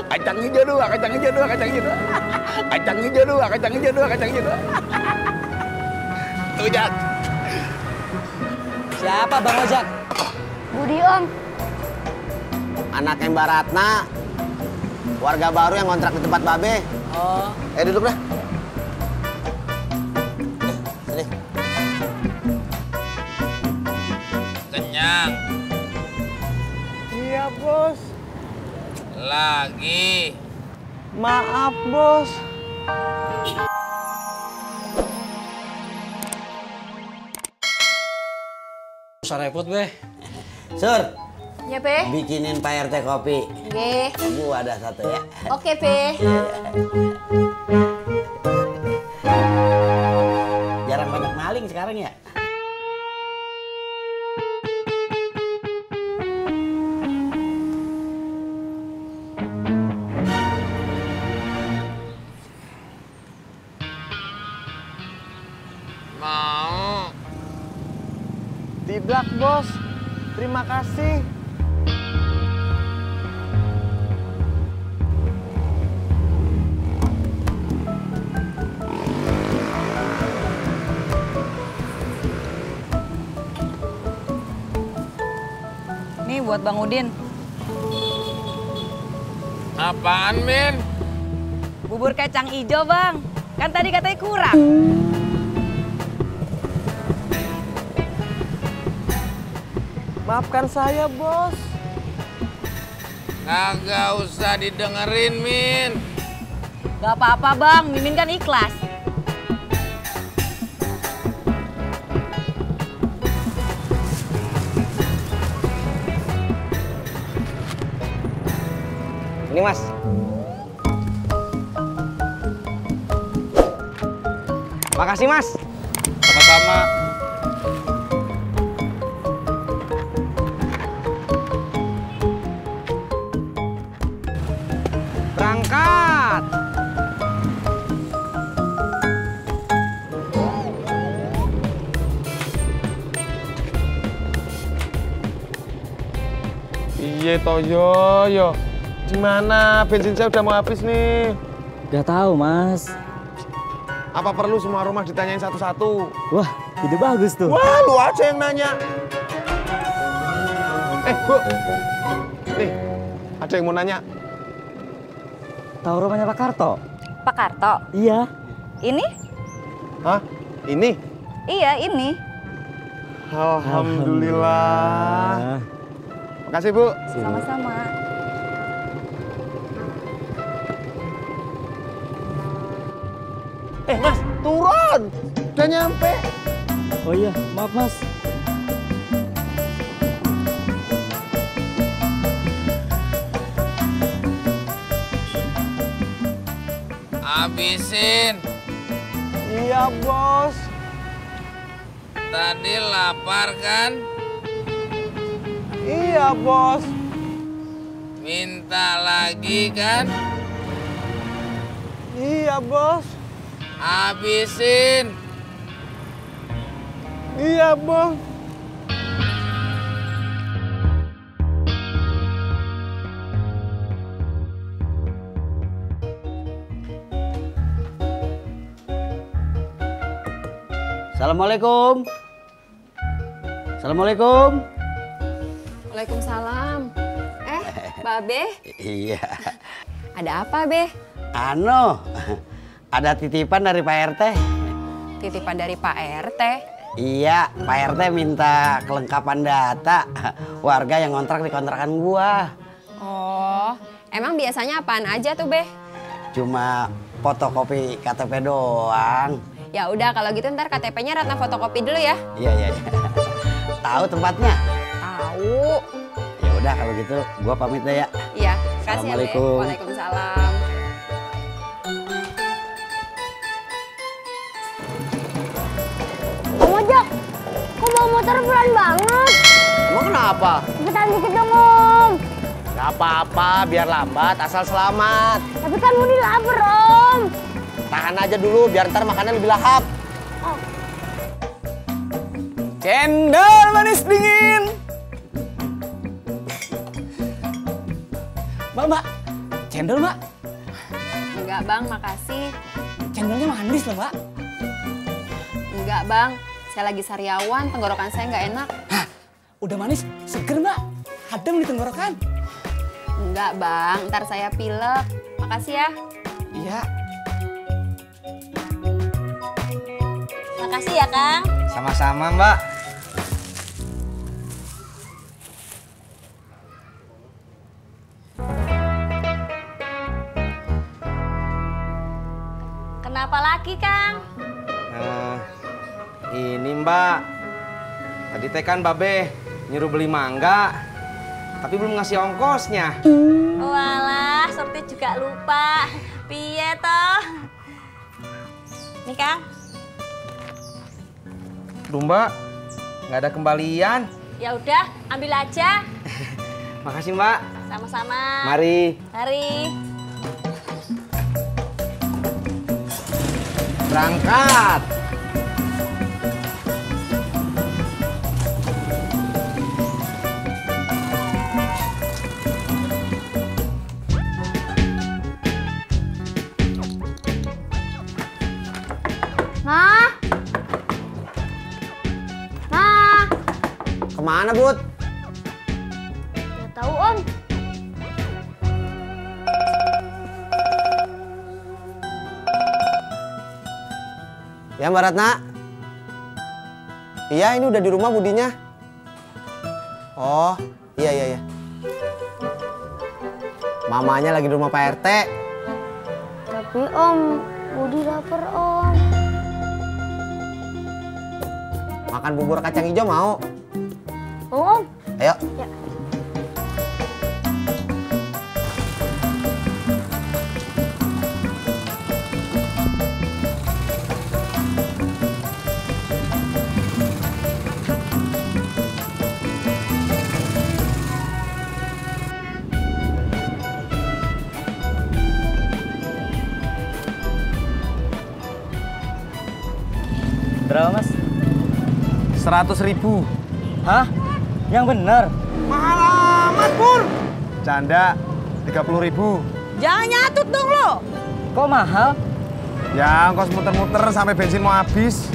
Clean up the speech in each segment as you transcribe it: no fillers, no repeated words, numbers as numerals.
Kacang hijau dua, kacang hijau dua, kacang hijau dua. Kacang hijau dua, kacang hijau dua, kacang hijau dua. Tuh, Jak. Siapa Bang Ojak? Budi, Om. Anak Mbak Ratna. Warga baru yang kontrak di tempat Babe. Oh. Duduk dah. Sini. Kenyang. Iya, Bos. Lagi. Maaf, Bos. Usah repot, Be. Sur, Ya, Be. bikinin Pak RT kopi. Oke. Gua ada satu ya. Oke, Be. Jarang banyak maling sekarang ya. Mau. Tidak, Bos. Terima kasih. Nih buat Bang Udin. Apaan, Min? Bubur kacang ijo, Bang. Kan tadi katanya kurang. Maafkan saya, Bos. Kagak usah didengerin, Min. Gak apa-apa, Bang. Mimin kan ikhlas. Ini, Mas. Makasih, Mas. Sama-sama. Berangkat. Iya, Toyo. Gimana? Bensin saya udah mau habis nih. Gak tahu, Mas. Apa perlu semua rumah ditanyain satu-satu? Wah, ide bagus tuh. Wah, lu aja yang nanya. Bu. Nih, ada yang mau nanya. Tahu rumahnya Pak Karto? Pak Karto. Iya. Ini? Hah? Ini? Iya, ini. Alhamdulillah. Makasih, Bu. Sama-sama. Mas, turun. Udah nyampe. Oh iya, maaf, Mas. Habisin. Iya, Bos. Tadi lapar kan? Iya, Bos. Minta lagi kan? Iya, Bos. Habisin. Iya, Bos. Assalamualaikum. Assalamualaikum. Waalaikumsalam. Babe, Iya. ada apa, Be? Ada titipan dari Pak RT. Titipan dari Pak RT. Iya, Pak RT minta kelengkapan data warga yang ngontrak di kontrakan gua. Oh, emang biasanya apaan aja tuh, Be? Cuma fotokopi KTP doang. Ya udah, kalau gitu ntar KTP-nya Ratna fotokopi dulu ya. Iya. Tahu tempatnya? Tahu. Ya udah kalau gitu gua pamit deh ya. Iya, kasih ya, Be. Assalamualaikum. Waalaikumsalam. Om Ojak, kok bawa motor pelan banget? Emang kenapa? Cepetan dikit dong, Om. Gak apa-apa, biar lambat asal selamat. Tapi kan Budi lapar, Om. Tahan aja dulu biar ntar makannya lebih lahap. Cendol manis dingin. Mbak, cendol, Mbak? Enggak bang, makasih. Cendolnya manis loh, Mbak. Enggak bang, saya lagi sariawan, tenggorokan saya nggak enak. Hah, udah manis, seger, Mbak. Adem di tenggorokan. Enggak bang, ntar saya pilek. Makasih ya. Iya. Makasih ya, Kang. Sama-sama, Mbak. Kenapa lagi, Kang? Ini Mbak, tadi teh kan Babe nyuruh beli mangga, tapi belum ngasih ongkosnya. Walah, Surti juga lupa. Piye toh? Nih, Kang. Duh Mbak, nggak ada kembalian. Ya udah, ambil aja. Makasih Mbak. Sama-sama. Mari. Mari. Berangkat. Ma? Ma? Kemana, Bud? Nggak tahu, Om. Ya, Mbak Ratna? Iya, ini udah di rumah Budinya. Oh, iya. Mamanya lagi di rumah Pak RT. Tapi Om, Budi lapar, Om. Makan bubur kacang hijau mau? Om? Ayo. Ya. Berapa, Mas? 100.000. Hah? Yang bener? Mahal amat Pur. Canda, 30.000. Jangan nyatut dong lo. Kok mahal? Ya, ongkos muter-muter sampai bensin mau habis.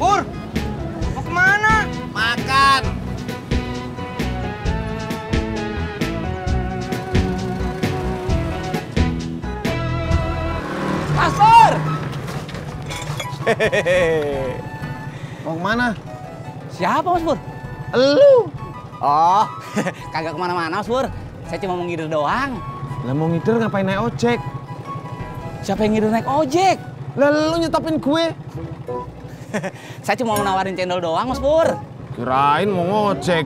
Pur, mau kemana? Makan. Pastor! Mau kemana? Siapa, Mas Pur? Elu. Oh, kagak kemana-mana, Mas Pur. Saya cuma mau ngider doang. Lah mau ngider ngapain naik ojek? Siapa yang ngider naik ojek? Lah lu nyetopin gue. Saya cuma mau nawarin cendol doang, Mas Pur. Kirain mau ngojek.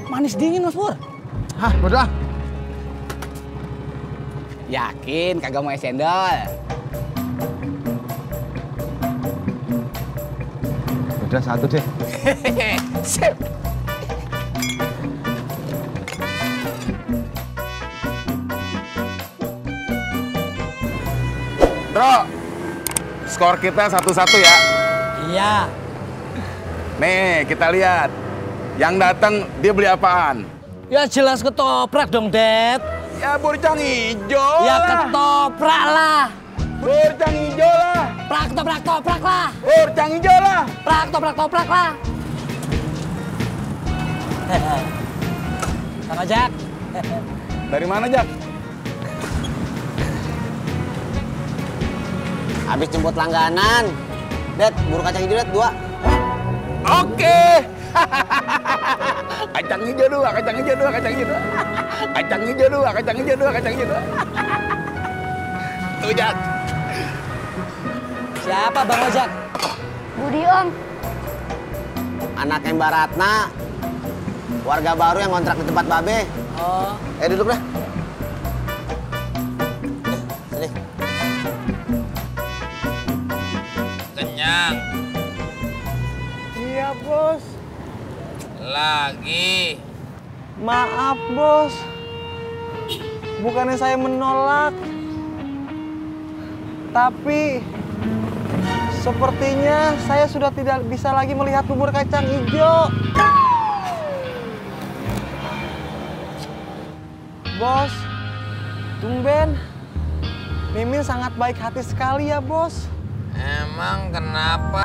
Manis dingin, Mas Pur. Hah, udah. Yakin kagak mau es cendol? Udah satu deh. Sip. Bro, skor kita 1-1 ya. Iya. Nih, kita lihat. Yang datang dia beli apaan? Ya jelas ketoprak dong, Dad. Ya burcang hijau Ya lah. ketoprak lah. Burcang hijau lah. Prak ketoprak lah. Burcang hijau lah. Prak ketoprak lah. Kang Ojek. Dari mana, Jak? Habis jemput langganan. Det, bubur kacang hijau, Det, 2. Oke. Kacang hijau 2, kacang hijau 2, kacang hijau 2. Kacang hijau 2, kacang hijau 2, kacang hijau 2. Tuh, Jak. Siapa Bang Ojek? Budi, Om. Anaknya Mbak Ratna. Warga baru yang ngontrak di tempat Babe. Oh, Duduk dah. Sini. Kenyang. Iya, Bos. Lagi. Maaf, Bos. Bukannya saya menolak. Tapi Sepertinya saya sudah tidak bisa lagi melihat bubur kacang hijau. Bos, tumben. Mimin sangat baik hati sekali ya, Bos. Emang kenapa?